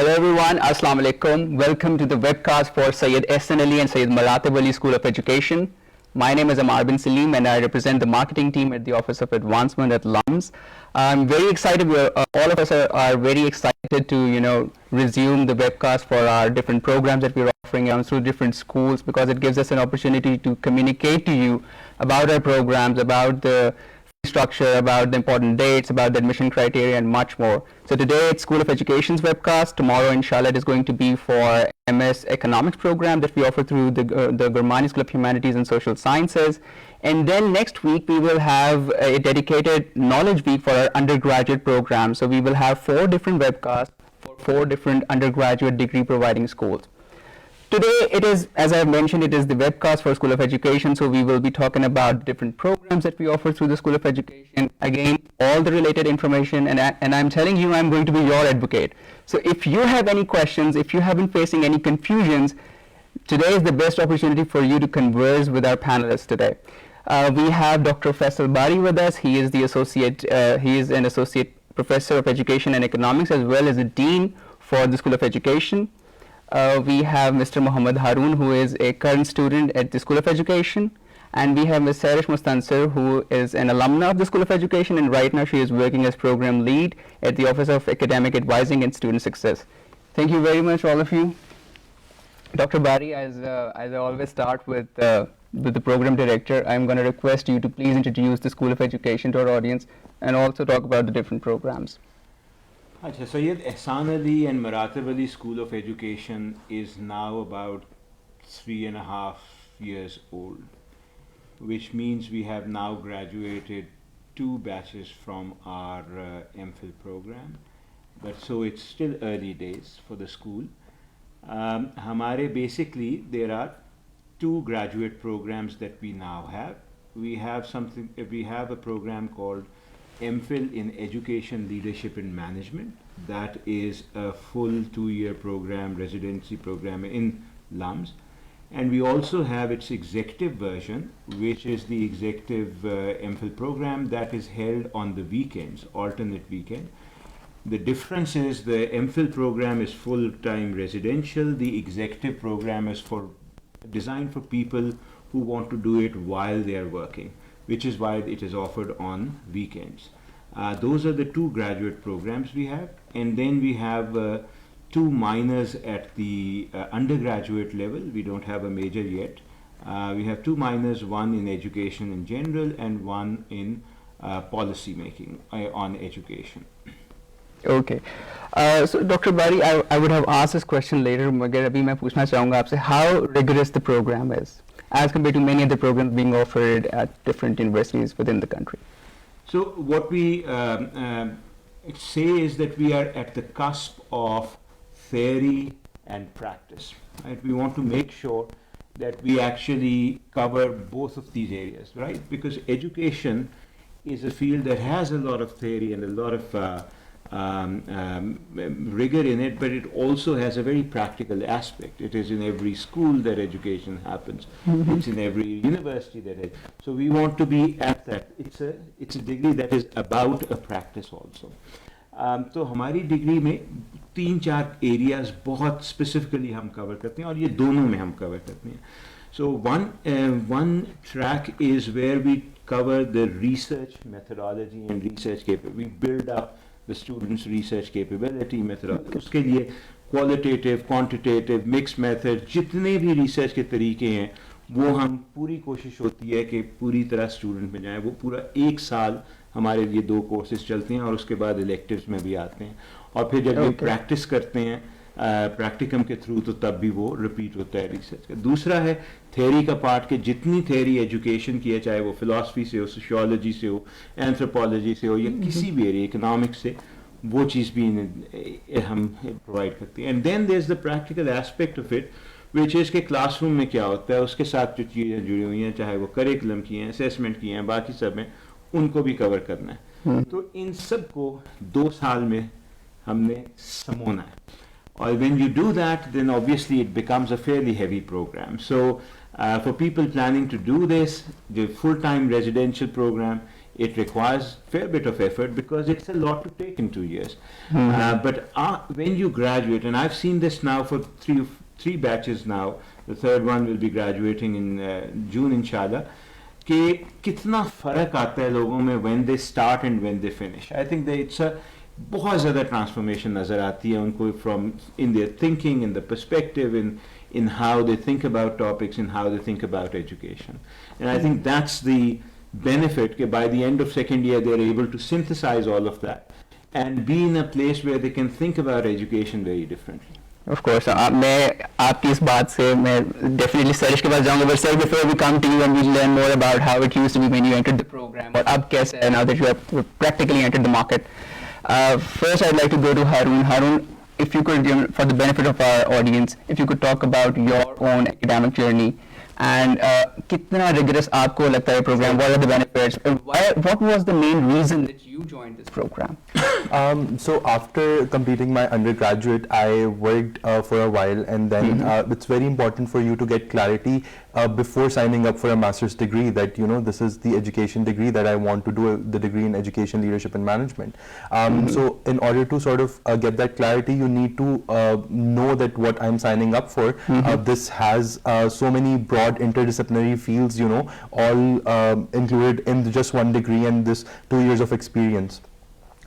Hello everyone, Assalamu alaikum. Welcome to the webcast for Syed Ehsan Ali and Syed Maratib Ali School of Education. My name is Amar bin Salim and I represent the marketing team at the Office of Advancement at LUMS. I'm very excited, all of us are very excited to resume the webcast for our different programs that we're offering through different schools, because it gives us an opportunity to communicate to you about our programs, about the structure, about the important dates, about the admission criteria, and much more. So today it's School of Education's webcast. Tomorrow, inshallah, it is going to be for MS Economics program that we offer through the Gurmani School of Humanities and Social Sciences. And then next week we will have a dedicated knowledge week for our undergraduate program. So we will have 4 different webcasts for 4 different undergraduate degree providing schools. Today it is, as I mentioned, it is the webcast for School of Education, so we will be talking about different programs that we offer through the School of Education. Again, all the related information, and I'm telling you, I'm going to be your advocate. So if you have any questions, if you have been facing any confusions, today is the best opportunity for you to converse with our panelists today. We have Dr. Faisal Bari with us. He is an associate professor of education and economics, as well as a dean for the School of Education. We have Mr. Muhammad Haroon, who is a current student at the School of Education, and we have Ms. Sarish Mustansir, who is an alumna of the School of Education, and right now she is working as program lead at the Office of Academic Advising and Student Success. Thank you very much, all of you. Dr. Bari, as I always start with the program director, I'm going to request you to please introduce the School of Education to our audience and also talk about the different programs. Syed Ehsan Ali and Maratib Ali School of Education is now about 3.5 years old, which means we have now graduated 2 batches from our MPhil program, but so it's still early days for the school. Basically there are 2 graduate programs that we now have. We have a program called MPhil in Education, Leadership and Management. That is a full 2-year program, residency program in LUMS. And we also have its executive version, which is the executive MPhil program that is held on the weekends, alternate weekend. The difference is the MPhil program is full-time residential. The executive program is designed for people who want to do it while they are working, which is why it is offered on weekends. Those are the 2 graduate programs we have, and then we have 2 minors at the undergraduate level. We don't have a major yet. We have 2 minors, one in education in general and one in policy making on education. Okay. So Dr. Bari, I would have asked this question later, but abhi main puchna chahunga aapse how rigorous the program is as compared to many other programs being offered at different universities within the country. So what we say is that we are at the cusp of theory and practice. Right? We want to make sure that we actually cover both of these areas, right? Because education is a field that has a lot of theory and a lot of rigor in it, but it also has a very practical aspect. It is in every school that education happens. It's in every university that is. So we want to be at that. It's a degree that is about a practice also. तो हमारी degree में 3-4 areas बहुत specifically हम cover करते हैं और ये दोनों में हम कवर करते हैं. So one track is where we cover the research methodology and research capability. We build up the students' research capability methodology. उसके लिए qualitative, quantitative, mixed method, जितने भी research के तरीके हैं वो हम पूरी कोशिश होती है कि पूरी तरह स्टूडेंट में जाए. वो पूरा 1 साल हमारे लिए 2 कोर्सेज चलते हैं और उसके बाद इलेक्टिव्स में भी आते हैं और फिर जब ये प्रैक्टिस करते हैं प्रैक्टिकम के थ्रू तो तब भी वो रिपीट होता है रिसर्च का. दूसरा है थ्योरी का पार्ट के जितनी थ्योरी एजुकेशन की है, चाहे वो फिलॉसफी से हो, सोशियोलॉजी से हो, एंथ्रोपोलॉजी से हो या किसी भी एरिया इकोनॉमिक्स से, वो चीज़ भी हम प्रोवाइड करते हैं. And then there is the practical aspect of it which is के क्लासरूम में क्या होता है, उसके साथ जो चीज़ें जुड़ी हुई हैं, चाहे वो करिकुलम की हैं, असेसमेंट की हैं, बाकी सब में उनको भी कवर करना है. तो इन सब को 2 साल में हमने समोना है. Or when you do that, then obviously it becomes a fairly heavy program. So for people planning to do this, the full-time residential program It requires fair bit of effort because it's a lot to take in 2 years. But when you graduate, and I've seen this now for three batches now, the third one will be graduating in June inshallah, कि कितना फ़र्क आता है लोगों में when they start and when they finish. I think that it's a बहुत ज़्यादा transformation नज़र आती है उनको from in their thinking, in the perspective, in how they think about topics, in how they think about education. And I think that's the benefit that by the end of second year they're able to synthesize all of that and be in a place where they can think about education very differently. Of course, मैं आपकी इस बात से मैं definitely Sarish के पास जाऊँगा, but sir, before we come to you and we learn more about how it used to be when you entered the program, और अब कैसे है now that you have practically entered the market. First, I'd like to go to Harun. Harun, if you could, for the benefit of our audience, if you could talk about your own academic journey and कितना rigorous आपको लगता है program, what are the benefits, what was the main reason that you joined this program? So after completing my undergraduate, I worked for a while, and then it's very important for you to get clarity before signing up for a master's degree that this is the education degree that I want to do, the degree in education leadership and management. So in order to sort of get that clarity, you need to know that what I'm signing up for, this has so many broad interdisciplinary fields, all included in just one degree and this 2 years of experience.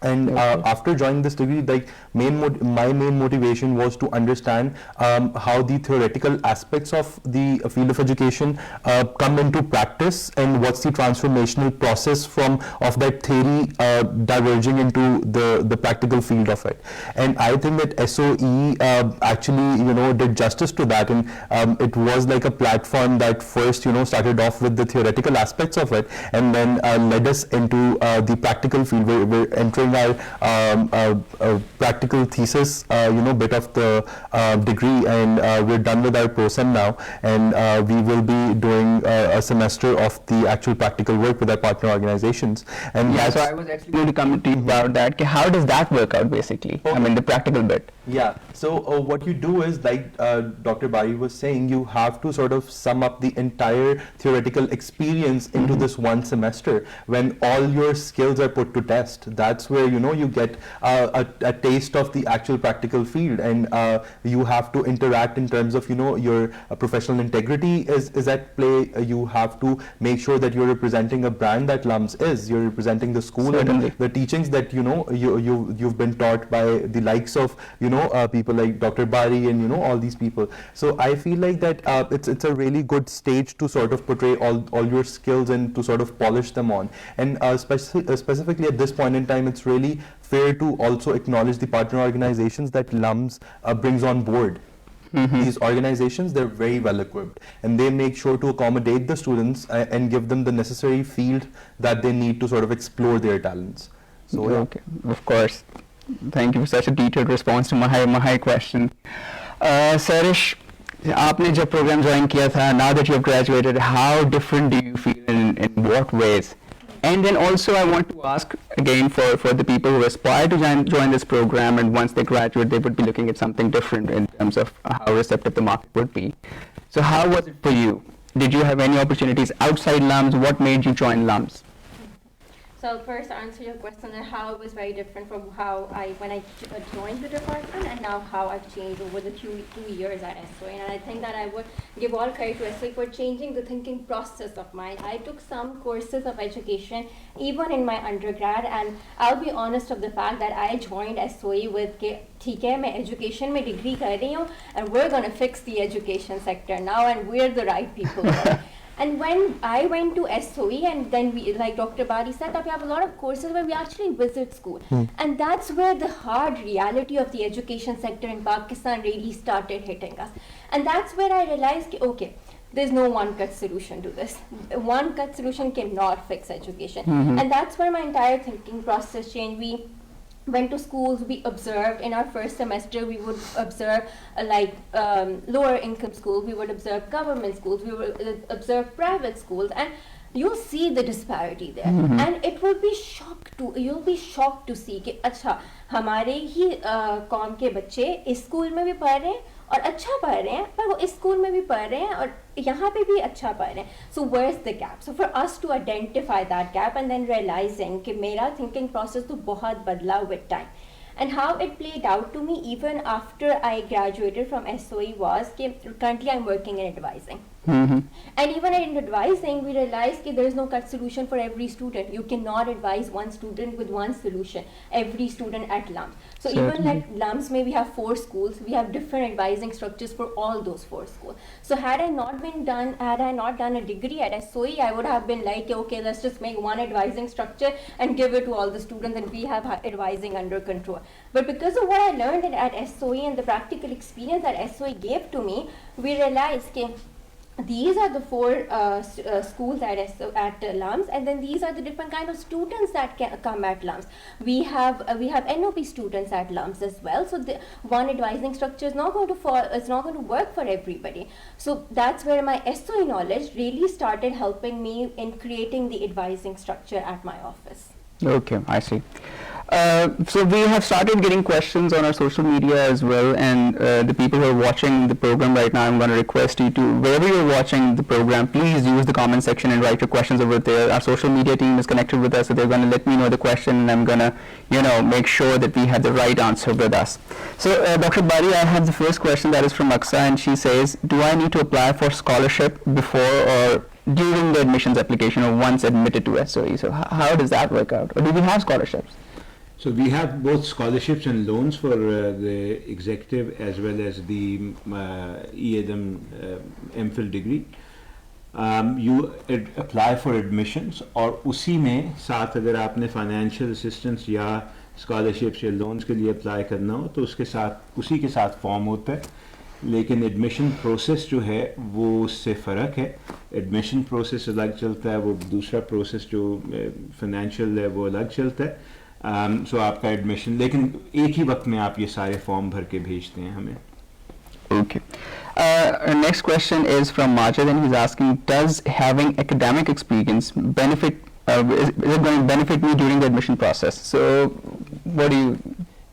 And after joining this degree, like my main motivation was to understand how the theoretical aspects of the field of education come into practice, and what's the transformational process of that theory diverging into the practical field of it. And I think that SOE actually did justice to that, and it was like a platform that first started off with the theoretical aspects of it, and then led us into the practical field. We're entering our practical thesis, bit of the degree, and we're done with our pro-sem now, and we will be doing a semester of the actual practical work with our partner organizations. And so I was actually going to come to you about that. How does that work out basically? I mean, the practical bit. Yeah, so what you do is, like Dr. Bari was saying, you have to sort of sum up the entire theoretical experience into this one semester when all your skills are put to test. That's where you get a taste of the actual practical field, and you have to interact in terms of your professional integrity is at play. You have to make sure that you're representing a brand that LUMS is. You're representing the school. Certainly. And the teachings that you've been taught by the likes of people like Dr. Bari and all these people. So I feel like that it's a really good stage to sort of portray all your skills and to sort of polish them on. And specifically at this point in time, it's really fair to also acknowledge the partner organizations that LUMS brings on board. These organizations, they're very well equipped, and they make sure to accommodate the students and give them the necessary field that they need to sort of explore their talents. So okay, of course. Thank you for such a detailed response to my question. Sarish, आपने जब program join किया था, now that you have graduated, how different do you feel in what ways? And then also I want to ask again for the people who aspire to join this program, and once they graduate they would be looking at something different in terms of how receptive the market would be. So how was it for you? Did you have any opportunities outside LUMS? What made you join LUMS? So first, to answer your question, how it was very different from how when I joined the department, and now how I've changed over the two years at SOE. And I think that I would give all credit to SOE for changing the thinking process of mine. I took some courses of education even in my undergrad, and I'll be honest of the fact that I joined SOE with ठीक है मैं education में degree कर रही हूँ, and we're going to fix the education sector now, and we're the right people. And when I went to SOE, and then we, like Dr. Bari said, that we have a lot of courses where we actually visit school. And that's where the hard reality of the education sector in Pakistan really started hitting us. And that's where I realized, okay, there's no one-cut solution to this. One-cut solution cannot fix education. And that's where my entire thinking process changed. We went to schools, we observed in our first semester, we would observe lower income schools, we would observe government schools, we would observe private schools, and you'll see the disparity there. And it will be you'll be shocked to see कि अच्छा हमारे ही कौम के बच्चे इस school में भी पढ़ रहे हैं और अच्छा पढ़ रहे हैं, पर वो इस स्कूल में भी पढ़ रहे हैं और यहाँ पे भी अच्छा पढ़ रहे हैं. So where's the gap? So for us to identify that gap and then realizing कि मेरा thinking process तो बहुत बदला with time. And how it played out to me even after I graduated from SOE was that currently I'm working in advising. And even in advising, we realized that there is no cut solution for every student. You cannot advise one student with one solution, every student at LUMS. So Certainly. even like LUMS, we have 4 schools, we have different advising structures for all those 4 schools. So had I not done a degree at SOE, I would have been like, okay, let's just make one advising structure and give it to all the students and we have advising under control. But because of what I learned at SOE and the practical experience that SOE gave to me, we realized that these are the 4 schools at LUMS, and then these are the different kind of students that can come at LUMS. We have NOP students at LUMS as well. So the one advising structure is not going to work for everybody. So that's where my SOE knowledge really started helping me in creating the advising structure at my office. Okay, I see. So we have started getting questions on our social media as well, and the people who are watching the program right now, I'm going to request you to, wherever you're watching the program, please use the comment section and write your questions over there. Our social media team is connected with us, so they're going to let me know the question, and I'm going to, make sure that we have the right answer with us. So, Dr. Bari, I have the first question that is from Aksa, and she says, do I need to apply for scholarship before or during the admissions application or once admitted to SOE? So how does that work out? Or do we have scholarships? So we have both scholarships and loans for the executive as well as the EADM MPhil degree. You apply for admissions और उसी में साथ अगर आपने financial assistance या scholarships या loans के लिए apply करना हो तो उसके साथ उसी के साथ form होता है. लेकिन एडमिशन प्रोसेस जो है वो उससे फ़र्क है. एडमिशन प्रोसेस अलग चलता है, वो दूसरा प्रोसेस जो फाइनेंशियल है वो अलग चलता है. सो आपका एडमिशन, लेकिन एक ही वक्त में आप ये सारे फॉर्म भर के भेजते हैं हमें. Okay. Next question is from Majid, and he's asking, does having academic experience benefit, is it going to benefit me during the admission process? So what do you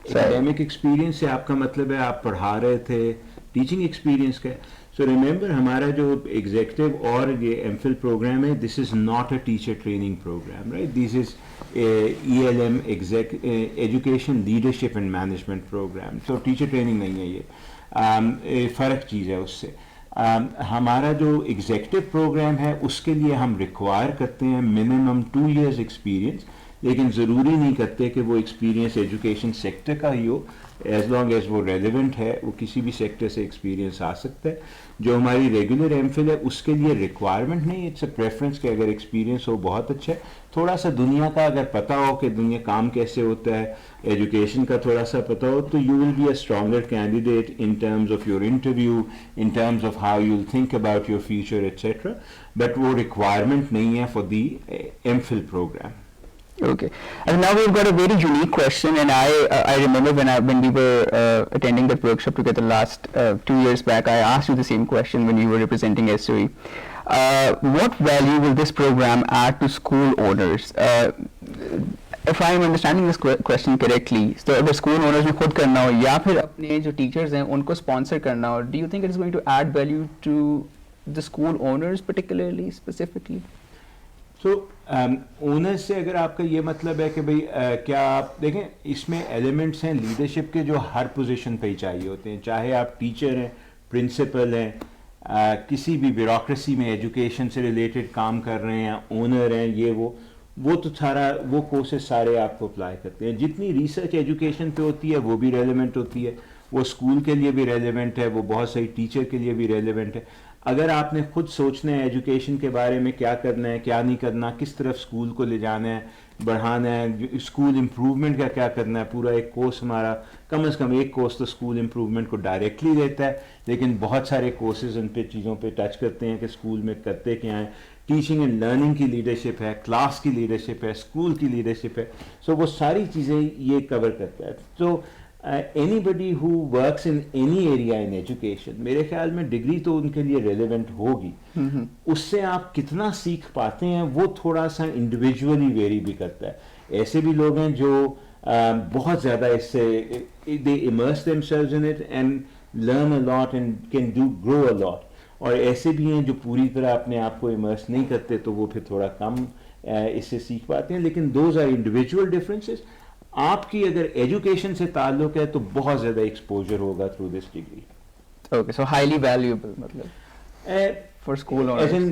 say? Academic experience से आपका मतलब है आप पढ़ा रहे थे, teaching experience का. So remember हमारा जो एग्जीक्यूटिव और ये एमफिल प्रोग्राम है, this is not a teacher training program, right. This is ELM education leadership and management program. तो टीचर ट्रेनिंग नहीं है ये, फ़र्क चीज़ है उससे. हमारा जो एग्जीक्यूटिव प्रोग्राम है उसके लिए हम रिक्वायर करते हैं मिनिमम 2 years एक्सपीरियंस, लेकिन ज़रूरी नहीं करते कि वो एक्सपीरियंस एजुकेशन सेक्टर का ही हो. एज लॉन्ग एज वो रेलिवेंट है, वो किसी भी सेक्टर से एक्सपीरियंस आ सकता है. जो हमारी रेगुलर एमफिल है उसके लिए रिक्वायरमेंट नहीं, इट्स अ प्रेफरेंस कि अगर एक्सपीरियंस हो बहुत अच्छा है. थोड़ा सा दुनिया का अगर पता हो कि दुनिया काम कैसे होता है, एजुकेशन का थोड़ा सा पता हो, तो you will be a stronger candidate in terms of your interview, in terms of how you will think about your future etcetera. But वो रिक्वायरमेंट नहीं है for the MPhil program. Okay, and now we've got a very unique question, and I remember when we were attending that workshop together last 2 years back, I asked you the same question when you were representing SOE. What value will this program add to school owners? If I am understanding this question correctly, so अगर school owners ने खुद करना हो या फिर अपने जो teachers हैं उनको sponsor करना हो, do you think it is going to add value to the school owners particularly, specifically? So owners से अगर आपका ये मतलब है कि भाई क्या आप देखें, इसमें एलिमेंट्स हैं लीडरशिप के जो हर पोजीशन पे ही चाहिए होते हैं. चाहे आप टीचर हैं, प्रिंसिपल हैं, किसी भी ब्यूरोक्रेसी में एजुकेशन से रिलेटेड काम कर रहे हैं, ओनर हैं, ये वो तो सारा वो कोर्सेज सारे आपको अप्लाई करते हैं. जितनी रिसर्च एजुकेशन पे होती है वो भी रेलिवेंट होती है, वो स्कूल के लिए भी रेलिवेंट है, वो बहुत सही टीचर के लिए भी रेलिवेंट है. अगर आपने खुद सोचना है एजुकेशन के बारे में, क्या करना है क्या नहीं करना, किस तरफ स्कूल को ले जाना है, बढ़ाना है, स्कूल इम्प्रूवमेंट का क्या करना है, पूरा एक कोर्स हमारा कम से कम एक कोर्स तो स्कूल इम्प्रूवमेंट को डायरेक्टली देता है, लेकिन बहुत सारे कोर्सेज उन पे चीज़ों पे टच करते हैं कि स्कूल में करते क्या हैं. टीचिंग एंड लर्निंग की लीडरशिप है, क्लास की लीडरशिप है, स्कूल की लीडरशिप है. सो वो सारी चीज़ें ये कवर करता है. तो anybody who works in any area in education, मेरे ख्याल में डिग्री तो उनके लिए रेलेवेंट होगी. उससे आप कितना सीख पाते हैं वो थोड़ा सा इंडिविजुअली वेरी भी करता है. ऐसे भी लोग हैं जो बहुत ज़्यादा इससे they immerse themselves in it and learn a lot and can grow a lot. और ऐसे भी हैं जो पूरी तरह अपने आप को इमर्स नहीं करते, तो वो फिर थोड़ा कम इससे सीख पाते हैं. लेकिन those are individual differences. आपकी अगर एजुकेशन से ताल्लुक है तो बहुत ज़्यादा एक्सपोजर होगा through this degree. Okay, so highly valuable मतलब for school or as in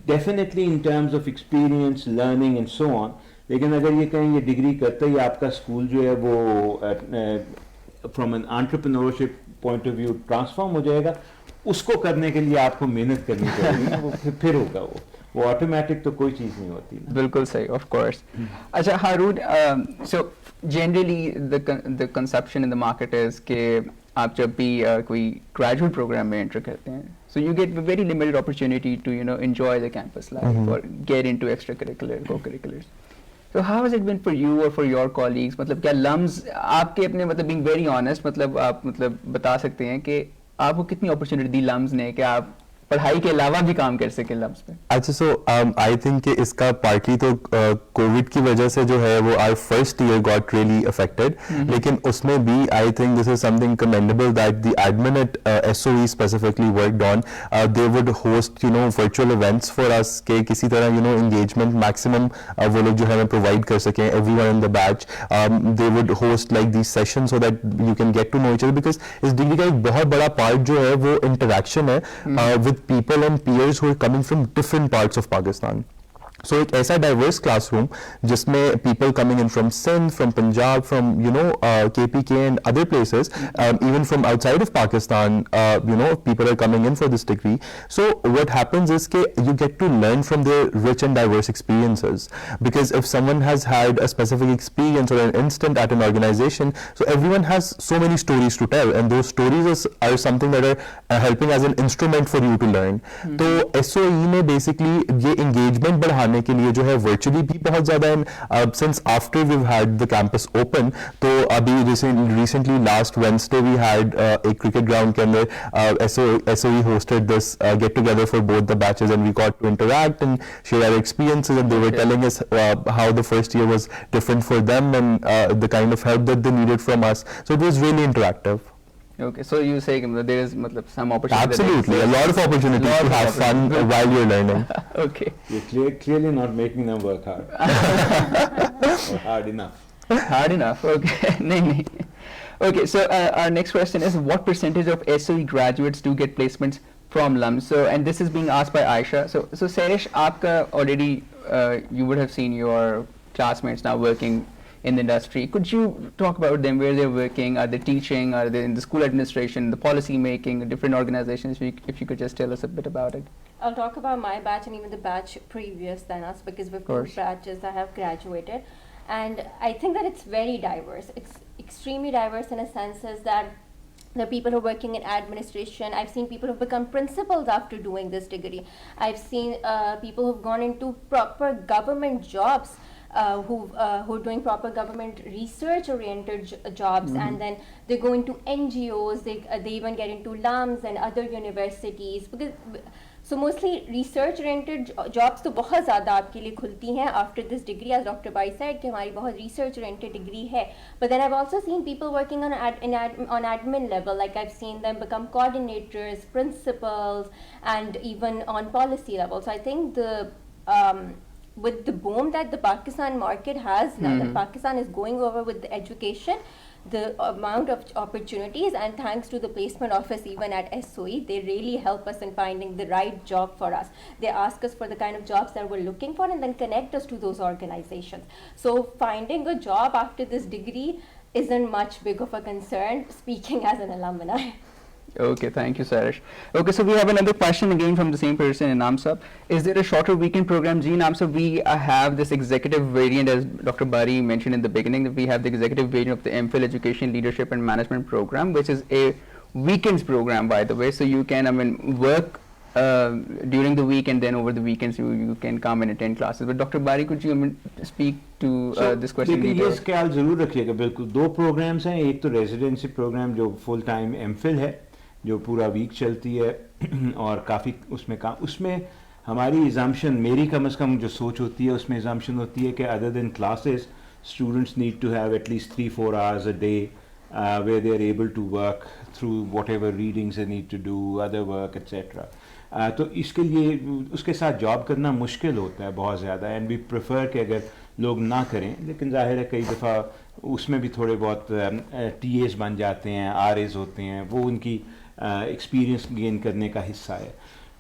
definitely in terms of experience, learning and so on. लेकिन अगर ये कहें ये डिग्री करते ही आपका स्कूल जो है वो from N entrepreneurship point of view transform हो जाएगा, उसको करने के लिए आपको मेहनत करनी पड़ेगी ना, वो फिर होगा वो ऑटोमेटिक तो कोई चीज़ नहीं होती ना. बिल्कुल सही, ऑफ कोर्स. अच्छा Haroon, so generally the conception in the market is कि आप जब भी कोई ग्रेजुएट प्रोग्राम में एंटर करते हैं, so you get very limited opportunity to enjoy the campus life or get into extracurricular co-curriculars. So how has it been for you or for your colleagues? मतलब क्या LUMS आपके अपने मतलब being very honest मतलब आप मतलब बता सकते हैं कि आपको कितनी अपॉर्चुनिटी दी LUMS ने कि आप पढ़ाई के अलावा भी काम कर सके LUMS पे? अच्छा, सो आई थिंक कि इसका पार्टली तो कोविड की वजह से जो है वो our first year got really affected, लेकिन उसमें भी I think this is something commendable that the admin at SOE specifically worked on. They would host virtual events for us के किसी तरह एंगेजमेंट मैक्सिमम वो लोग जो है हमें प्रोवाइड कर सकें, everyone in the batch. They would host like these sessions so that you can get to know each other, because इस डिग्री का एक बहुत बड़ा पार्ट जो है वो इंटरेक्शन है with people and peers who are coming from different parts of Pakistan. So एक ऐसा diverse classroom जिसमें people coming in from Sindh, from Punjab, from KPK and other places, even from outside of Pakistan, people are coming in for this degree. So what happens is कि you get to learn from their rich and diverse experiences, because if someone has had a specific experience or an instant at an organization, so everyone has so many stories to tell, and those stories are something that are helping as an instrument for you to learn. तो SOE में basically ये engagement बढ़ाने के लिए जो है virtually भी बहुत ज्यादा since after we had the campus open. तो अभी recently last Wednesday we had एक क्रिकेट ग्राउंड के अंदर SOE hosted this get together for both the batches, and we got to interact and share our experiences, and they were telling us how the first year was different for them and the kind of help that they needed from us. So it was really interactive. Okay, so you say there is मतलब some opportunity. Absolutely, a lot of opportunities to have fun while you're learning. Okay. You're clearly not making them work hard. Or hard enough. Hard enough. Okay. नहीं. Okay, so our next question is, what percentage of SOE graduates do get placements from LUMS? So, and this is being asked by Aisha. So Sarish, आपका already you would have seen your classmates now working in the industry. Could you talk about them, where they're working? Are they teaching? Are they in the school administration, the policy making, different organizations? If you could just tell us a bit about it. I'll talk about my batch and even the batch previous than us, because we've two batches that have graduated. And I think that it's very diverse. It's extremely diverse in a sense is that there are people who are working in administration. I've seen people who've become principals after doing this degree. I've seen people who've gone into proper government jobs. Who are doing proper government research-oriented jobs, and then they go into NGOs. They even get into LUMS and other universities, because so mostly research-oriented jobs तो बहुत ज़्यादा आपके लिए खुलती हैं after this degree, as Dr. Bai said कि हमारी बहुत research-oriented degree है. But then I've also seen people working on admin level, like I've seen them become coordinators, principals, and even on policy level. So I think with the boom that the Pakistan market has now, that Pakistan is going over with the education, the amount of opportunities, and thanks to the placement office even at SOE, they really help us in finding the right job for us. They ask us for the kind of jobs that we're looking for and then connect us to those organizations. So finding a job after this degree isn't much big of a concern, speaking as an alumni. Okay, thank you, Sarish. Okay, so we have another question again from the same person in Namsab. Is there a shorter weekend program? Ji, Namsab, we have this executive variant, as Dr. Bari mentioned in the beginning, that we have the executive variant of the MPhil Education Leadership and Management Program, which is a weekends program, by the way. So you can, work during the week, and then over the weekends you can come and attend classes. But Dr. Bari, could you speak to this question? लेकिन ये ख्याल ज़रूर रखिएगा, बिल्कुल 2 programmes हैं. एक तो residency programme जो फुल टाइम MPhil है, जो पूरा वीक चलती है, और काफ़ी उसमें हमारी इज़म्पशन, मेरी कम से कम जो सोच होती है उसमें इज़म्पशन होती है कि other than classes students need to have at least 3-4 hours a day where they are able to work through whatever readings they need to do, other work, etc. तो इसके लिए उसके साथ जॉब करना मुश्किल होता है बहुत ज़्यादा, एंड वी प्रेफर कि अगर लोग ना करें, लेकिन जाहिर है कई दफ़ा उसमें भी थोड़े बहुत टीएस बन जाते हैं, आरएस होते हैं, वो उनकी एक्सपीरियंस गेन करने का हिस्सा है।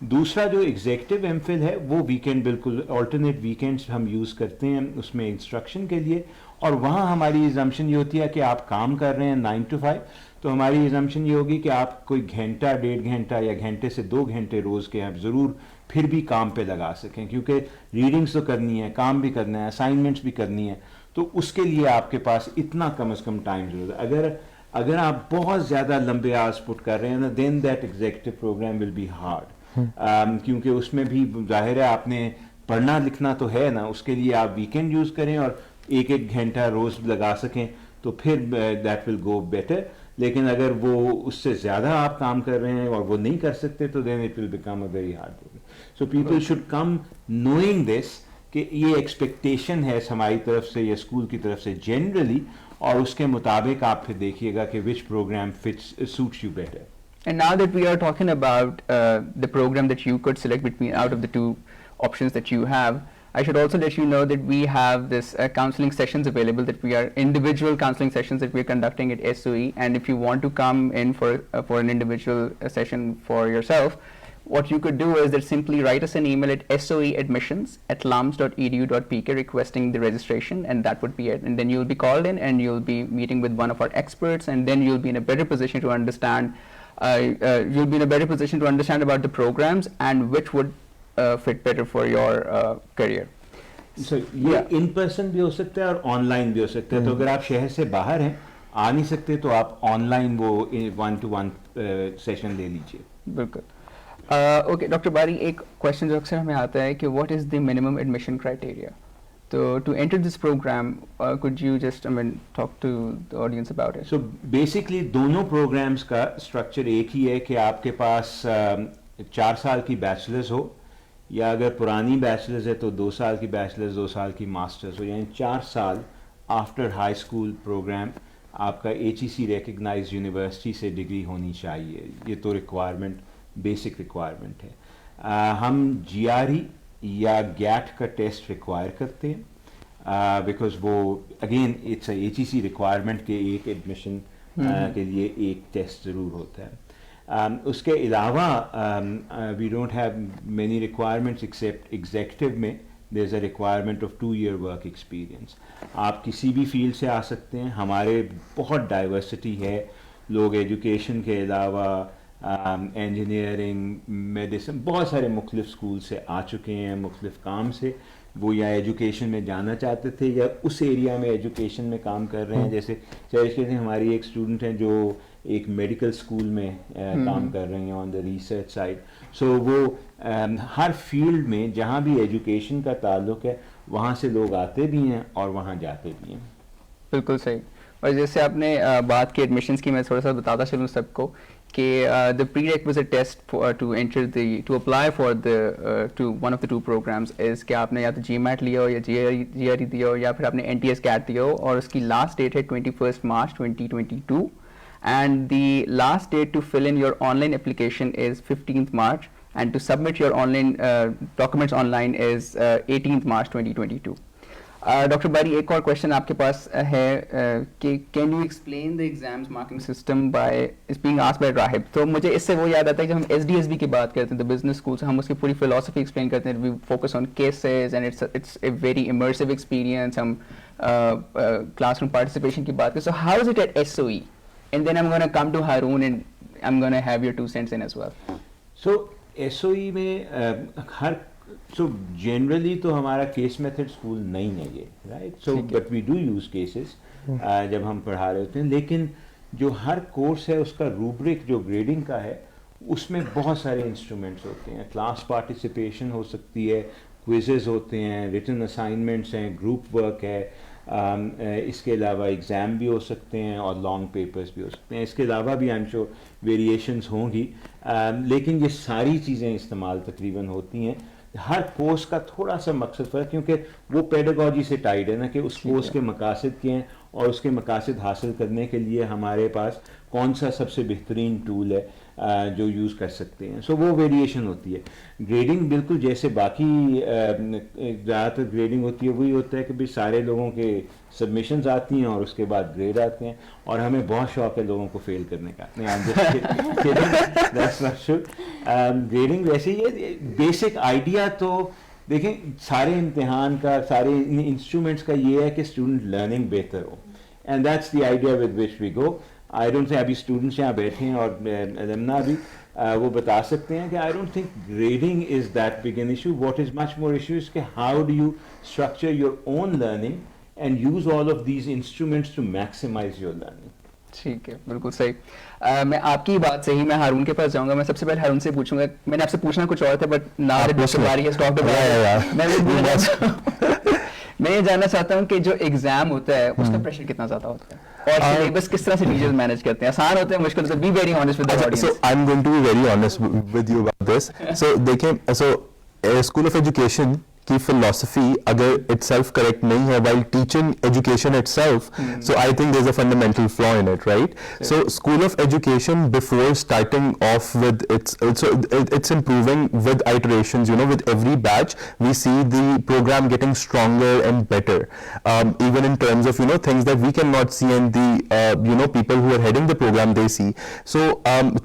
दूसरा जो एग्जेक्टिव एमफिल है वो वीकेंड, बिल्कुल ऑल्टरनेट वीकेंड्स हम यूज़ करते हैं उसमें इंस्ट्रक्शन के लिए, और वहाँ हमारी एजम्पशन ये होती है कि आप काम कर रहे हैं 9 to 5, तो हमारी एजम्पशन ये होगी कि आप कोई घंटा, 1.5 घंटा या घंटे से 2 घंटे रोज़ के आप ज़रूर फिर भी काम पे लगा सकें, क्योंकि रीडिंग्स तो करनी है, काम भी करना है, असाइनमेंट्स भी करनी है, तो उसके लिए आपके पास इतना कम से कम टाइम ज़रूरत है। अगर आप बहुत ज़्यादा लंबे आवर्स पुट कर रहे हैं ना, then that executive program will be hard, क्योंकि उसमें भी जाहिर है आपने पढ़ना लिखना तो है ना, उसके लिए आप वीकेंड यूज़ करें और 1-1 घंटा रोज़ लगा सकें तो फिर दैट विल गो बेटर। लेकिन अगर वो उससे ज़्यादा आप काम कर रहे हैं और वो नहीं कर सकते, तो then it will become a very hard problem. So people should come knowing this कि ये एक्सपेक्टेशन है हमारी तरफ से या स्कूल की तरफ से जनरली, और उसके मुताबिक आप फिर देखिएगा कि विच programme fits suits you better. And now that we are talking about the program that you could select between out of the two options that you have, I should also let you know that we have this counseling sessions available, that we are individual counseling sessions that we are conducting at SOE, and if you want to come in for an individual session for yourself, what you could do is that simply write us an email at soeadmissions@lums.edu.pk requesting the registration, and that would be it. And then you'll be called in and you'll be meeting with one of our experts, and then you'll be in a better position to understand about the programs and which would fit better for your career. So ये in person भी हो सकता है और online भी हो सकता है। तो अगर आप शहर से बाहर हैं, आ नहीं सकते, तो आप ऑनलाइन वो 1-to-1 सेशन ले लीजिए। बिल्कुल। ओके डॉक्टर बारी, एक क्वेश्चन जो अक्सर हमें आता है कि what is the minimum admission criteria, तो to enter this program could you just talk to the audience about it? So basically दोनों प्रोग्राम्स का स्ट्रक्चर एक ही है कि आपके पास 4 साल की बैचलर्स हो, या अगर पुरानी बैचलर्स है तो 2 साल की बैचलर्स, 2 साल की मास्टर्स हो, यानी 4 साल आफ्टर हाई स्कूल प्रोग्राम आपका HEC रिकग्नाइज्ड यूनिवर्सिटी से डिग्री होनी चाहिए। ये तो रिक्वायरमेंट, बेसिक रिक्वायरमेंट है। हम GRE या गैट का टेस्ट रिक्वायर करते हैं, बिकॉज वो अगेन इट्स HEC रिक्वायरमेंट के एक एडमिशन के लिए एक टेस्ट ज़रूर होता है। उसके अलावा we don't have many requirements except executive में there is a requirement of 2 year work experience. आप किसी भी फील्ड से आ सकते हैं, हमारे बहुत डाइवर्सिटी है, लोग एजुकेशन के अलावा इंजीनियरिंग, मेडिसिन, बहुत सारे मुख्तलिफ स्कूल से आ चुके हैं, मुख्तलिफ काम से, वो या एजुकेशन में जाना चाहते थे या उस एरिया में एजुकेशन में काम कर रहे हैं। जैसे चाहे हमारी एक स्टूडेंट हैं जो एक मेडिकल स्कूल में काम कर रहे हैं ऑन द रिसर्च साइड। सो वो हर फील्ड में जहाँ भी एजुकेशन का ताल्लुक है वहाँ से लोग आते भी हैं और वहाँ जाते भी हैं। बिल्कुल सही। और जैसे आपने बात की एडमिशन्स की, मैं थोड़ा सा बताता चलूँ सबको कि the prerequisite test to apply for to one of the two programs is कि आपने या तो GMAT लिया हो या GRE दिया हो या फिर आपने NTS CAT दिया हो, और उसकी लास्ट डेट है 21 March 2022, and the last date to fill in your online application is 15th March, and to submit your online documents online is 18th March 2022. Doctor Bari, एक और क्वेश्चन आपके पास है कि can you explain the exams marking system by is being asked by Rahib. तो मुझे इससे वो याद आता है, जब हम SDSB की बात करते हैं, द बिजनेस स्कूल, हम उसकी पूरी फिलोसफी एक्सप्लेन करते हैं, we focus on cases and it's a very immersive experience. हम क्लासरूम पार्टिसिपेशन की बात करें, so how is it at SOE, and then I am gonna come to Haroon and I am gonna have your 2 cents in as well. So SOE में so generally तो हमारा case method school नहीं है ये, right? So but we do use cases जब हम पढ़ा रहे होते हैं, लेकिन जो हर कोर्स है उसका रूब्रिक जो ग्रेडिंग का है उसमें बहुत सारे इंस्ट्रूमेंट्स होते हैं। क्लास पार्टिसिपेशन हो सकती है, क्विजेज होते हैं, रिटन असाइनमेंट्स हैं, ग्रुप वर्क है, इसके अलावा एग्ज़ाम भी हो सकते हैं और लॉन्ग पेपर्स भी हो सकते हैं। इसके अलावा भी आई एम श्योर वेरिएशंस होंगी, लेकिन ये सारी चीज़ें इस्तेमाल तकरीबन होती हैं। हर कोर्स का थोड़ा सा मकसद फ़र्क, क्योंकि वो पेडागॉजी से टाइड है ना, कि उस कोर्स के मकासद क्या हैं और उसके मकासद हासिल करने के लिए हमारे पास कौन सा सबसे बेहतरीन टूल है जो यूज़ कर सकते हैं. सो वो वेरिएशन होती है. ग्रेडिंग बिल्कुल जैसे बाकी ज़्यादातर ग्रेडिंग होती है वही होता है कि भाई सारे लोगों के सबमिशंस आती हैं और उसके बाद ग्रेड आते हैं, और हमें बहुत शौक है लोगों को फेल करने का. ग्रेडिंग वैसे ही है. बेसिक आइडिया तो देखें सारे इम्तिहान का, सारे इंस्ट्रूमेंट्स का ये है कि स्टूडेंट लर्निंग बेहतर हो, and that's the idea with which we go. I don't think, अभी स्टूडेंट्स यहाँ बैठे हैं और अलमना भी वो बता सकते हैं कि I don't think grading is that big an issue. What is much more issue is कि how do you structure your own learning and use all of these instruments to maximize your learning. ठीक है, बिल्कुल सही. मैं आपकी बात से ही मैं हारून के पास जाऊंगा. मैं सबसे पहले हारून से पूछूंगा, मैंने आपसे पूछना कुछ और था बट ना मैं ये जानना चाहता हूँ कि जो एग्जाम होता है उसका प्रेशर कितना ज्यादा होता है और सिलेबस किस तरह से टीचर्स मैनेज करते हैं, आसान होते हैं, मुश्किल होता है? Be very honest with the audience. So I'm going to be very honest with you about this. So देखें, so School of Education की philosophy अगर itself correct नहीं है while teaching education itself, so I think there's a fundamental flaw in it, right? So School of Education before starting off with it's improving with iterations, you know, with every batch we see the program getting stronger and better, even in terms of, you know, things that we cannot see and the you know, people who are heading the program they see. So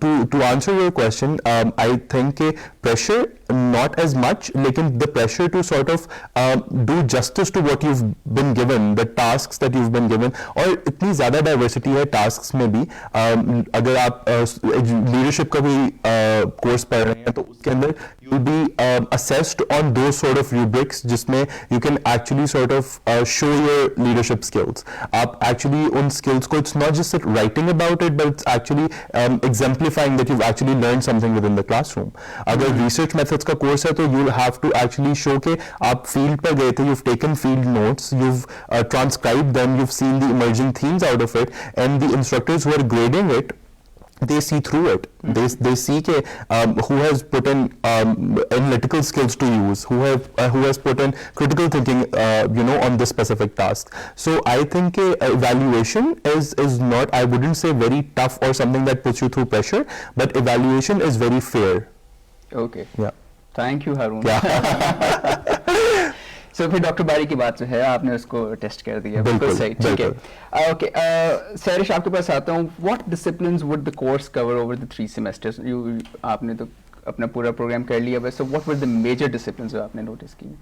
to answer your question, I think pressure not as much, lekin the pressure to sort of do justice to what you've been given, the tasks that you've been given, और इतनी ज़्यादा diversity है tasks में भी. अगर आप leadership का कोई course पढ़ रहे हैं तो उसके अंदर you'll be assessed on those sort of rubrics जिसमें you can actually sort of show your leadership skills. आप actually उन skills को, it's not just writing about it, but it's actually exemplifying that you've actually learned something within the classroom. अगर research methods का course है तो you'll have to actually show के आप field पर गए थे, you've taken field notes, you've transcribed them, you've seen the emerging themes out of it, and the instructors who are grading it, they see through it. They see ke, who has put in analytical skills to use, who has put in critical thinking, you know, on this specific task. So I think evaluation is not, I wouldn't say very tough or something that puts you through pressure, but evaluation is very fair. Okay. Yeah. Thank you Haroon. सो फिर doctor बारी की बात जो है आपने उसको test कर दिया. बिल्कुल सही. ठीक है. ओके, सैरिश आपके पास आता हूँ. What disciplines would the course cover over the 3 semesters? आपने तो अपना पूरा प्रोग्राम कर लिया बस. So what were the major disciplines जो आपने नोटिस की?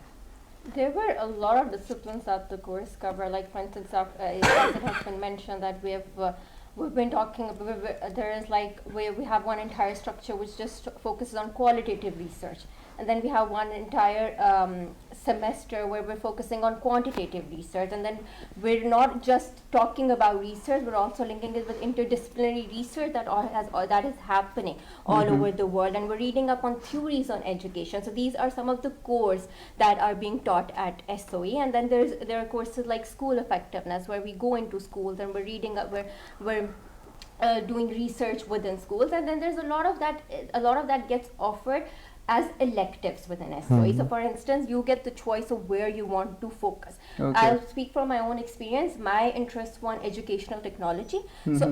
There were a lot of disciplines that the course cover. Like for instance, as it has been mentioned that we've been talking about, there is like we have one entire structure which just focuses on qualitative research, and then we have one entire semester where we're focusing on quantitative research, and then we're not just talking about research, we're also linking it with interdisciplinary research that is happening all over the world, and we're reading up on theories on education. So these are some of the cores that are being taught at SOE, and then there are courses like school effectiveness where we go into schools and we're reading up, we're doing research within schools, and then there's a lot of that gets offered as electives within SOE. So for instance, you get the choice of where you want to focus. Okay. I'll speak from my own experience. My interests were educational technology. So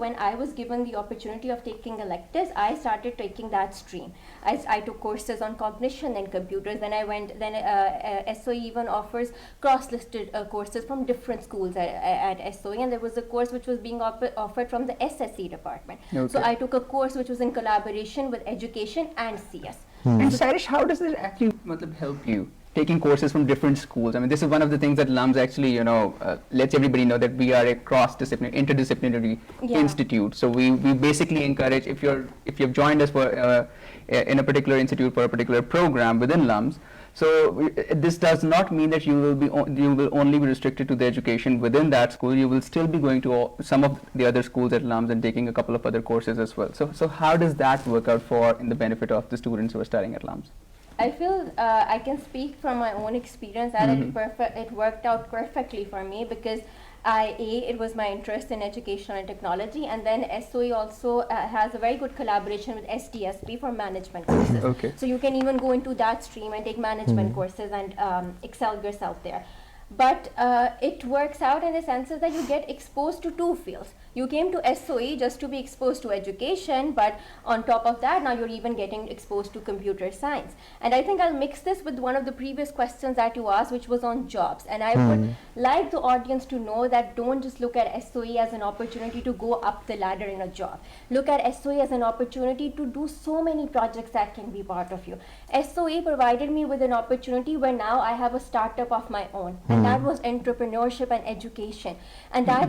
when I was given the opportunity of taking electives, I started taking that stream. I took courses on cognition and computers. Then SOE even offers cross-listed courses from different schools at SOE, and there was a course which was being offered from the SSE department. Okay. So I took a course which was in collaboration with education and CS. And Sarish, how does this actually help you, taking courses from different schools? I mean, this is one of the things that LUMS actually, you know, lets everybody know that we are a cross-disciplinary, interdisciplinary institute. So we basically encourage, if you've joined us for in a particular institute for a particular program within LUMS, so this does not mean that you will only be restricted to the education within that school. You will still be going to some of the other schools at LUMS and taking a couple of other courses as well. So how does that work out for in the benefit of the students who are studying at LUMS? I feel I can speak from my own experience that it worked out perfectly for me, because it was my interest in education and technology, and then SOE also has a very good collaboration with SDSP for management courses. Okay. So you can even go into that stream and take management courses and excel yourself there. But it works out in the sense that you get exposed to two fields. You came to SOE just to be exposed to education, but on top of that, now you're even getting exposed to computer science. And I think I'll mix this with one of the previous questions that you asked, which was on jobs. And I would like the audience to know that don't just look at SOE as an opportunity to go up the ladder in a job. Look at SOE as an opportunity to do so many projects that can be part of you. SOE provided me with an opportunity where now I have a startup of my own, and that was entrepreneurship and education. And that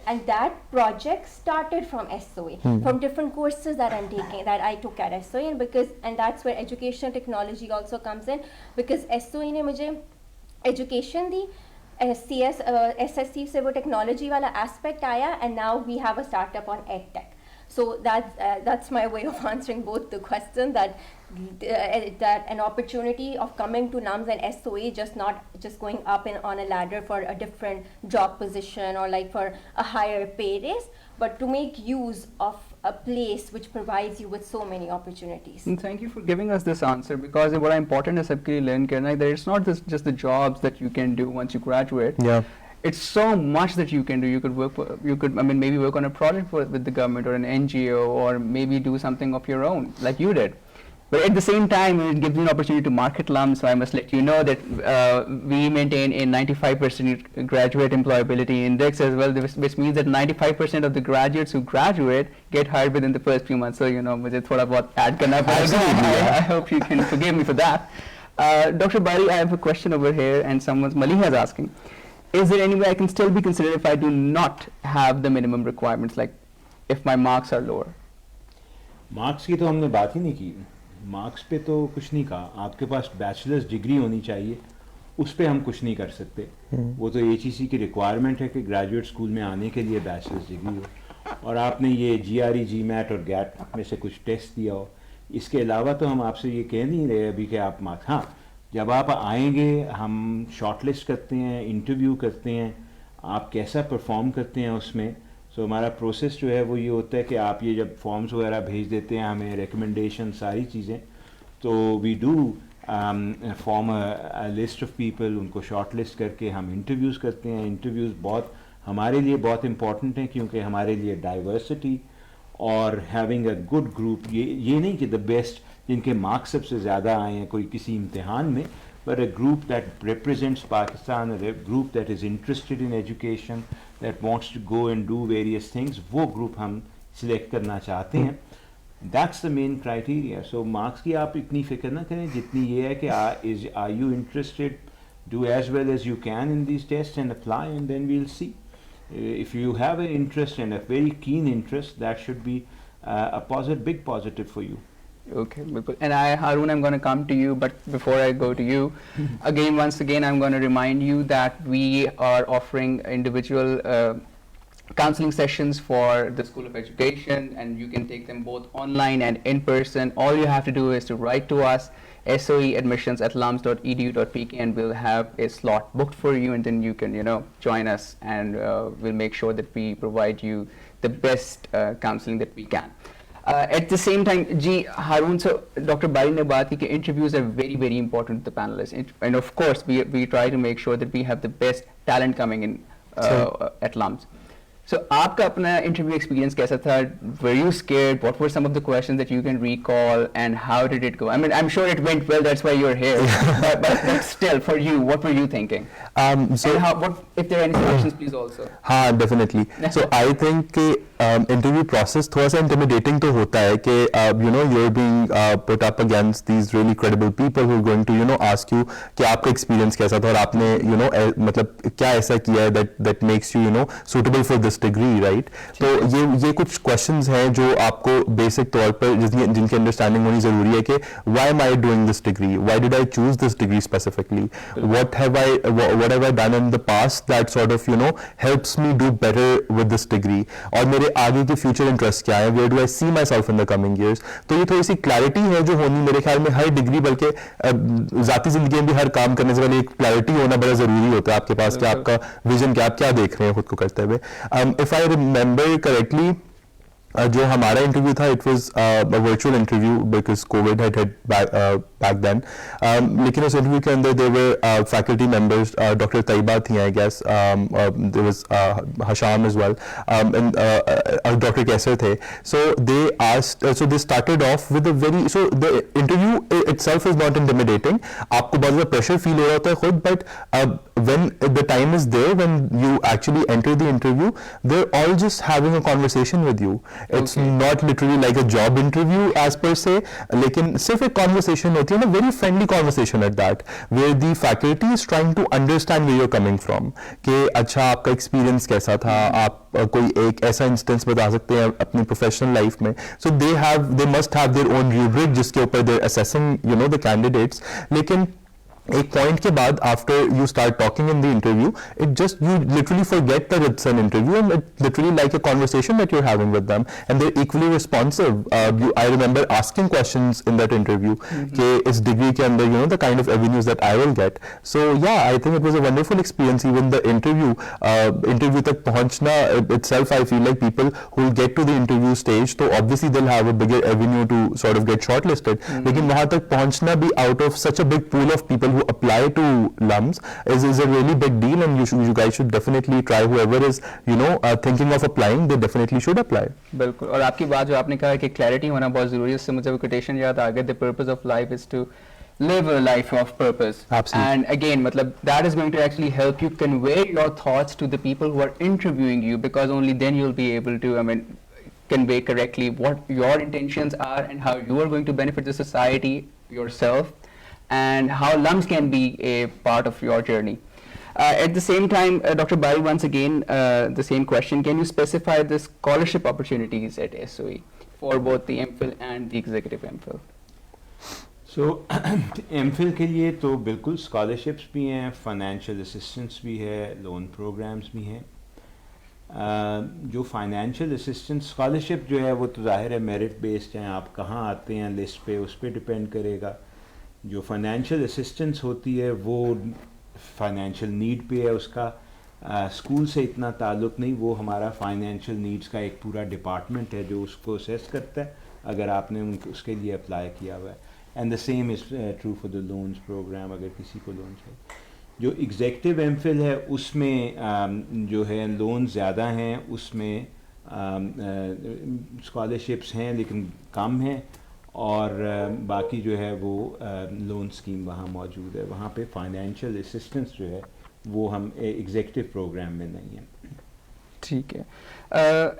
and that project started from SOE, from different courses that I'm taking, that I took at SOE, and that's where education technology also comes in, because SOE ने मुझे education दी, SSC से वो technology वाला aspect आया, and now we have a startup on EdTech. So that's my way of answering both the questions, that an opportunity of coming to LUMS and SOE, not just going up on a ladder for a different job position or like for a higher pay raise, but to make use of a place which provides you with so many opportunities. And thank you for giving us this answer, because what important is सबके लिए learn करना है that it's not just the jobs that you can do once you graduate. Yeah. It's so much that you can do. You could maybe work on a project with the government or an NGO, or maybe do something of your own like you did. But at the same time, it gives you an opportunity to market LUMS. So I must let you know that we maintain a 95% graduate employability index as well, which means that 95% of the graduates who graduate get hired within the first few months. So मुझे थोड़ा बहुत add करना पड़ेगा. I hope you can forgive me for that. Dr. Bari, I have a question over here, and Maliha is asking, is there any way I can still be considered if I do not have the minimum requirements, like if my marks are lower? Marks की तो हमने बात ही नहीं की. Marks पे तो कुछ नहीं कहा. आपके पास बैचलर्स डिग्री होनी चाहिए, उस पे हम कुछ नहीं कर सकते. वो तो HEC की रिक्वायरमेंट है कि ग्रेजुएट स्कूल में आने के लिए बैचलर्स डिग्री हो, और आपने ये GRE, GMAT और GAT में से कुछ टेस्ट दिया हो. इसके अलावा तो हम आपसे ये कह नहीं रहे अभी कि आप मार्क्स, हाँ जब आप आएंगे हम शॉर्टलिस्ट करते हैं, इंटरव्यू करते हैं, आप कैसा परफॉर्म करते हैं उसमें. सो हमारा प्रोसेस जो है वो ये होता है कि आप ये जब फॉर्म्स वगैरह भेज देते हैं हमें, रिकमेंडेशन सारी चीज़ें, तो we do form a list of people, उनको शॉर्ट लिस्ट करके हम इंटरव्यूज़ करते हैं. इंटरव्यूज़ बहुत हमारे लिए बहुत इंपॉर्टेंट हैं, क्योंकि हमारे लिए डाइवर्सिटी और हैविंग अ गुड ग्रुप, ये नहीं कि द बेस्ट जिनके मार्क्स सबसे ज़्यादा आए हैं कोई किसी इम्तिहान में, but a group that represents Pakistan, a group that is interested in education, that wants to go and do various things, वो group हम select करना चाहते हैं. That's the main criteria. So marks की आप इतनी फिक्र ना करें, जितनी ये है कि are you interested, do as well as you can in these tests and apply, and then we'll see. If you have an interest and a very keen interest, that should be a big positive for you. Okay, and Harun, I'm going to come to you, but before I go to you, once again, I'm going to remind you that we are offering individual counseling sessions for the School of Education, and you can take them both online and in person. All you have to do is to write to us, soeadmissions@lums.edu.pk, and we'll have a slot booked for you, and then you can, join us, and we'll make sure that we provide you the best counseling that we can. At the same time, Harun, so Dr. Bari ne baat ki interviews are very, very important to the panelists. And of course, we try to make sure that we have the best talent coming in at LUMS. So, आपका अपना interview experience कैसा था? Were you scared? What were some of the questions that you can recall, and how did it go? I mean, I'm sure it went well. That's why you're here. but still, for you, what were you thinking? So, and if there are any suggestions, please also. हाँ, definitely. So, I think interview process थोड़ा सा intimidating तो होता है कि you're being put up against these really credible people who are going to ask you कि आपका experience कैसा था और आपने मतलब क्या ऐसा किया है that makes you suitable for this degree, right? तो ये कुछ questions हैं जो आपको basic तौर पर जिनकी understanding होनी ज़रूरी है कि why am I doing this degree? Why did I choose this degree specifically? What have I done in the past that sort of helps me do better with this degree? और मेरे आगे के future interest क्या है, where do I see myself in the coming years. तो ये थोड़ी सी clarity है जो होनी मेरे ख्याल में हर डिग्री, बल्कि ज़ाती ज़िंदगी में भी हर काम करने से पहले एक क्लैरिटी होना बड़ा ज़रूरी होता है आपके पास कि आपका विजन क्या, आप क्या देख रहे हैं खुद को करते हुए. इफ़ आई रिमेंबर करेक्टली, जो हमारा इंटरव्यू था, it was a virtual interview because COVID had back then. लेकिन उस इंटरव्यू के अंदर there were faculty members, doctor Taiba थी I guess, there was Hasham as well, and doctor Qaiser थे. So they asked, so they started off with a very, so the interview itself is not intimidating. आपको बहुत ज़्यादा pressure feel हो रहा होता है खुद, but when the time is there, when you actually enter the interview, they're all just having a conversation with you. It's not literally like a job interview as per se, लेकिन सिर्फ एक conversation होती है ना, very friendly conversation at that, where the faculty is trying to understand where you're coming from. कि अच्छा आपका experience कैसा था, आप कोई एक ऐसा instance बता सकते हैं अपनी professional life में. So they must have their own rubric जिसके ऊपर they're assessing, you know, the candidates. लेकिन एक पॉइंट के बाद after you start talking in the interview, it just you literally forget that it's an interview and it literally like a conversation that you are having with them, and they are equally responsive. I remember asking questions in that interview कि इस degree के अंदर, you know, the kind of avenues that I will get. So yeah, I think it was a wonderful experience. Even the interview तक पहुंचना itself, I feel like people who will get to the interview stage, तो obviously they'll have a bigger avenue to sort of get shortlisted. लेकिन वहां तक पहुंचना भी out of such a big pool of people who apply to LUMS is a really big deal, and you guys should definitely try. Whoever is, you know, thinking of applying, they definitely should apply. बिल्कुल. और आपकी बात जो आपने कहा कि clarity होना बहुत ज़रूरी है, उससे मुझे कोटेशन याद आ गया, the purpose of life is to live a life of purpose. Absolutely. And again, matlab, that is going to actually help you convey your thoughts to the people who are interviewing you, because only then you'll be able to, I mean, convey correctly what your intentions are and how you are going to benefit the society, yourself, and how LUMS can be a part of your journey. At the same time, Dr. Bari, once again, the same question, can you specify the scholarship opportunities at SOE for both the MPhil and the executive MPhil? So MPhil के लिए तो बिल्कुल scholarships भी हैं, financial assistance भी है, loan programmes भी हैं. जो फाइनेंशियल असिस्टेंस स्कॉलरशिप जो है वो तो ज़ाहिर है मेरिट बेस्ड हैं, आप कहाँ आते हैं लिस्ट पे उस पर डिपेंड करेगा. जो फाइनेंशियल असिस्टेंस होती है वो फाइनेंशियल नीड पे है, उसका स्कूल से इतना ताल्लुक़ नहीं. वो हमारा फाइनेंशियल नीड्स का एक पूरा डिपार्टमेंट है जो उसको असेस करता है अगर आपने उसके लिए अप्लाई किया हुआ है. And the same is true for the loans program, अगर किसी को लोन चाहिए. जो एग्जेक्टिव MPhil है उसमें जो है लोन ज़्यादा हैं, उसमें स्कॉलरशिप्स हैं लेकिन कम हैं, और बाकी जो है वो लोन स्कीम वहाँ मौजूद है. वहाँ पे फाइनेंशियल असिस्टेंस जो है वो हम एग्जेक्टिव प्रोग्राम में नहीं है. ठीक है.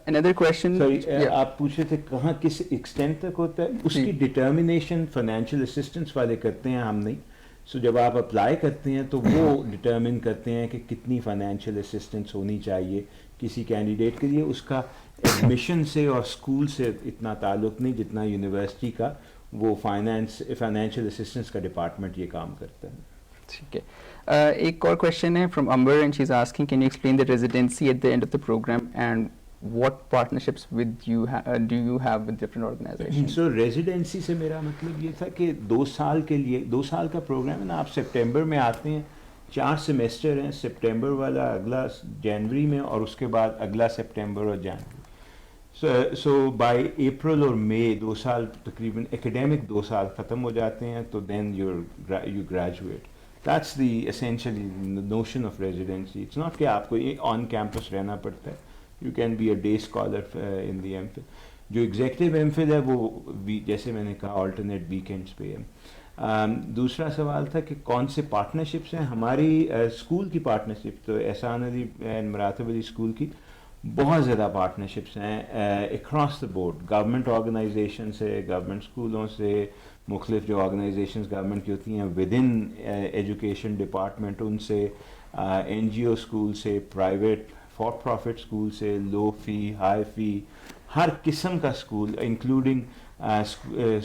Another question. Sorry, आप पूछ रहे थे कहाँ किस एक्सटेंट तक होता है, उसकी डिटर्मिनेशन फाइनेंशियल असिस्टेंस वाले करते हैं, हम नहीं. सो जब आप अप्लाई करते हैं तो वो डिटर्मिन करते हैं कि कितनी फाइनेंशियल असिस्टेंस होनी चाहिए किसी कैंडिडेट के लिए. उसका एडमिशन से और स्कूल से इतना ताल्लुक़ नहीं जितना यूनिवर्सिटी का. वो फाइनेंशियल असिस्टेंस का डिपार्टमेंट ये काम करता है. ठीक है. एक और क्वेश्चन है from Amber and she is asking, can you explain the residency at the end of the program and what partnerships with you do you have with different organizations? So residency से मेरा मतलब ये था कि 2 साल के लिए, 2 साल का प्रोग्राम है ना. आप सितंबर में आते हैं, 4 सेमेस्टर हैं, सितंबर वाला अगला जनवरी में, और उसके बाद अगला सितंबर और जनवरी. सो बाय अप्रैल और मई 2 साल तकरीबन एकेडमिक 2 साल ख़त्म हो जाते हैं, तो then you graduate. That's the essentially notion of residency. It's not कि आपको ऑन कैंपस रहना पड़ता है. You can be a day scholar in the MPhil. जो एग्जेक्टिव MPhil है वो जैसे मैंने कहा ऑल्टरनेट वीकेंड्स पे है. दूसरा सवाल था कि कौन से पार्टनरशिप्स हैं. हमारी स्कूल की पार्टनरशिप तो एहसान अली एंड मरातब अली स्कूल की बहुत ज़्यादा पार्टनरशिप्स हैं across the board. Government organisation से, गवर्नमेंट स्कूलों से, मुख्तलिफ जो ऑर्गेनाइजेशंस गवर्नमेंट की होती हैं विद इन एजुकेशन डिपार्टमेंट, उनसे, NGO स्कूल से, प्राइवेट फॉर प्रॉफिट स्कूल से, लो फ़ी, हाई फ़ी, हर किस्म का स्कूल इंक्लूडिंग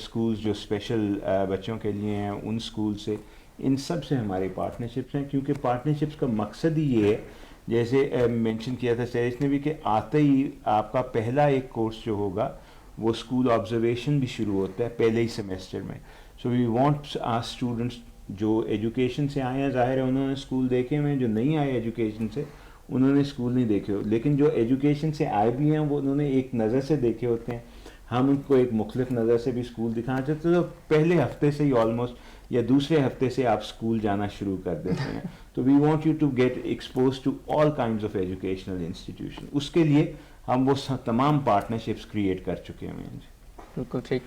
स्कूल्स जो स्पेशल बच्चों के लिए हैं उन स्कूल से. इन सब से हमारी पार्टनरशिप्स हैं, क्योंकि पार्टनरशिप्स का मकसद ही ये है जैसे मेंशन किया था सैरिश ने भी कि आते ही आपका पहला एक कोर्स जो होगा वो स्कूल ऑब्जर्वेशन भी शुरू होता है पहले ही सेमेस्टर में. So we want our students जो एजुकेशन से आए हैं, ज़ाहिर है उन्होंने स्कूल देखे हुए हैं, जो नहीं आए एजुकेशन से उन्होंने स्कूल नहीं देखे हो, लेकिन जो एजुकेशन से आए भी हैं वो उन्होंने एक नज़र से देखे होते हैं. हम उनको एक मुख्तलिफ नज़र से भी स्कूल दिखाना चाहते तो पहले हफ्ते से ही ऑलमोस्ट या दूसरे हफ्ते से आप स्कूल जाना शुरू कर देते हैं. तो we want you to get expose to all kinds of educational institution. उसके लिए हम वो तमाम पार्टनरशिप्स क्रिएट कर चुके हैं. बिल्कुल ठीक.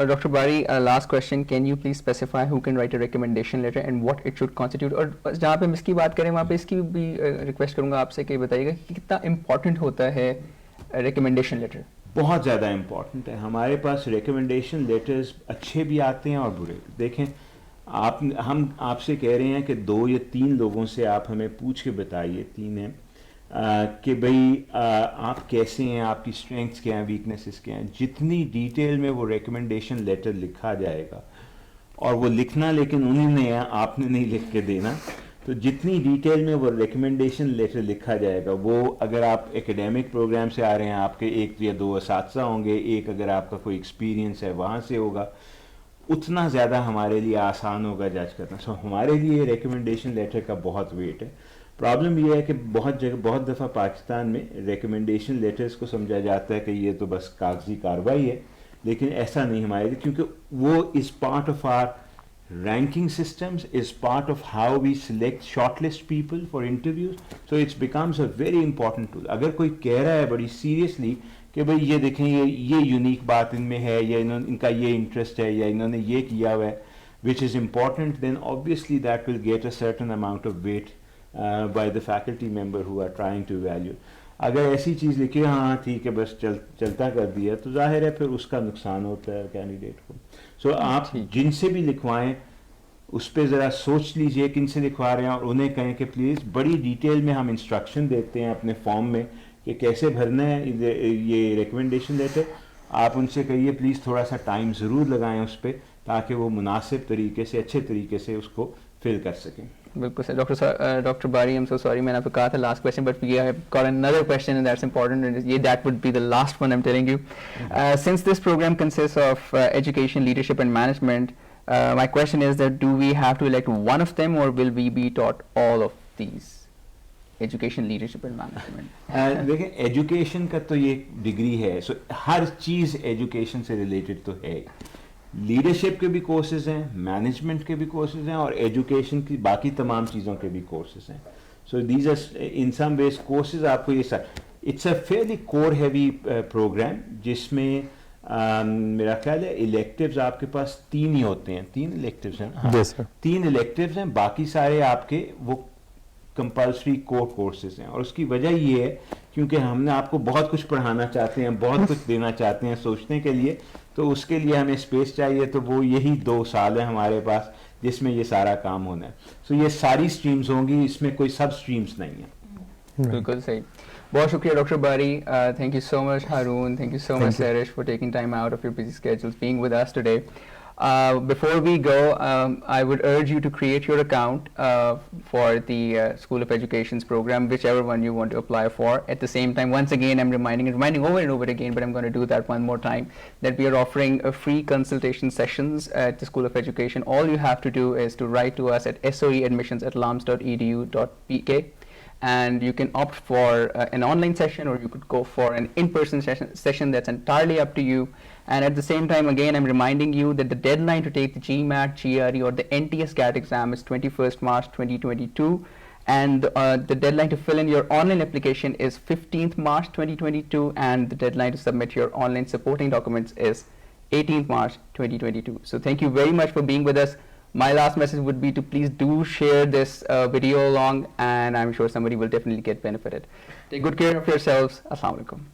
Dr. Bari, last question, can you please specify who can write a recommendation letter and what it should constitute? और जहाँ पे हम इसकी बात करें वहाँ पे इसकी भी रिक्वेस्ट करूँगा आपसे कि बताइएगा कि कितना इम्पोर्टेंट होता है recommendation letter? बहुत ज़्यादा इम्पॉर्टेंट है. हमारे पास रिकमेंडेशन लेटर्स अच्छे भी आते हैं और बुरे. देखें, हम आपसे कह रहे हैं कि 2 या 3 लोगों से आप हमें पूछ के बताइए, 3 हैं, कि भाई आप कैसे हैं, आपकी स्ट्रेंथ्स क्या हैं, वीकनेसेस क्या हैं. जितनी डिटेल में वो रिकमेंडेशन लेटर लिखा जाएगा, और वो लिखना लेकिन उन्होंने है, आपने नहीं लिख के देना. तो जितनी डिटेल में वो रिकमेंडेशन लेटर लिखा जाएगा, वो अगर आप एकेडमिक प्रोग्राम से आ रहे हैं, आपके 1 या 2 असातिज़ा होंगे, एक अगर आपका कोई एक्सपीरियंस है वहाँ से होगा, उतना ज़्यादा हमारे लिए आसान होगा जज करना. सो हमारे लिए रिकमेंडेशन लेटर का बहुत वेट है. प्रॉब्लम ये है कि बहुत दफ़ा पाकिस्तान में रिकमेंडेशन लेटर्स को समझा जाता है कि ये तो बस कागजी कार्रवाई है, लेकिन ऐसा नहीं हमारे लिए, क्योंकि वो is part of our ranking systems, is part of how we select shortlist people for interviews. So it becomes a very important tool. अगर कोई कह रहा है बड़ी seriously कि भाई ये देखें, ये यूनिक बात इनमें है, या इनका ये इंटरेस्ट है, या इन्होंने ये किया हुआ है, which is important, then obviously that will get a certain amount of weight by the faculty member who are trying to evaluate. अगर ऐसी चीज़ लिखी, हाँ ठीक है बस चलता कर दिया, तो जाहिर है फिर उसका नुकसान होता है कैंडिडेट को. सो आप जिनसे भी लिखवाएं उस पर ज़रा सोच लीजिए किन से लिखवा रहे हैं, और उन्हें कहें कि प्लीज़ बड़ी डिटेल में हम इंस्ट्रक्शन देते हैं अपने फॉर्म में कि कैसे भरना है ये रिकमेंडेशन लेटर. आप उनसे कहिए प्लीज़ थोड़ा सा टाइम ज़रूर लगाएं उस पर, ताकि वो मुनासिब तरीके से, अच्छे तरीके से उसको फिल कर सकें. बिल्कुल sir. Dr. Bari, I'm so sorry, मैंने आपको कहा था last question, but we have got another question and that's important, and that would be the last one, I'm telling you. Since this program consists of education, leadership and management, my question is that do we have to elect one of them, or will we be taught all of these? Education, leadership and management. देखें, education का तो ये degree है, सो हर चीज़ education से related तो है. Leadership के भी कोर्सेज हैं, मैनेजमेंट के भी कोर्सेज हैं, और एजुकेशन की बाकी तमाम चीज़ों के भी कोर्सेज हैं. So these are in some ways courses. आपको ये sir, it's a fairly core heavy program, जिसमें मेरा ख्याल है इलेक्टिव्स आपके पास 3 ही होते हैं. 3 इलेक्टिव्स हैं. हाँ, yes, sir. 3 इलेक्टिव्स हैं, बाकी सारे आपके वो कंपल्सरी कोर कोर्सेज हैं. और उसकी वजह ये है क्योंकि हमने आपको बहुत कुछ पढ़ाना चाहते हैं, बहुत कुछ देना चाहते हैं सोचने के लिए, तो उसके लिए हमें स्पेस चाहिए. तो वो यही 2 साल है हमारे पास जिसमें ये सारा काम होना है. सो ये सारी स्ट्रीम्स होंगी, इसमें कोई सब स्ट्रीम्स नहीं है. बिल्कुल सही. बहुत शुक्रिया डॉक्टर बारी. Thank you so much Haroon, thank you so much Sarish for taking time out of your busy schedules being with us today. Before we go, I would urge you to create your account for the School of Education's program, whichever one you want to apply for. At the same time, once again, I'm reminding over and over again, but I'm going to do that one more time, that we are offering a free consultation sessions at the School of Education. All you have to do is to write to us at soeadmissions@lums.edu.pk, and you can opt for an online session, or you could go for an in-person session. That's entirely up to you. And at the same time, again, I'm reminding you that the deadline to take the GMAT, GRE or the NTS CAT exam is 21st March 2022, and the deadline to fill in your online application is 15th March 2022, and the deadline to submit your online supporting documents is 18th March 2022. So thank you very much for being with us. My last message would be to please do share this video along, and I'm sure somebody will definitely get benefited. Take good care of yourselves. Assalamu alaikum.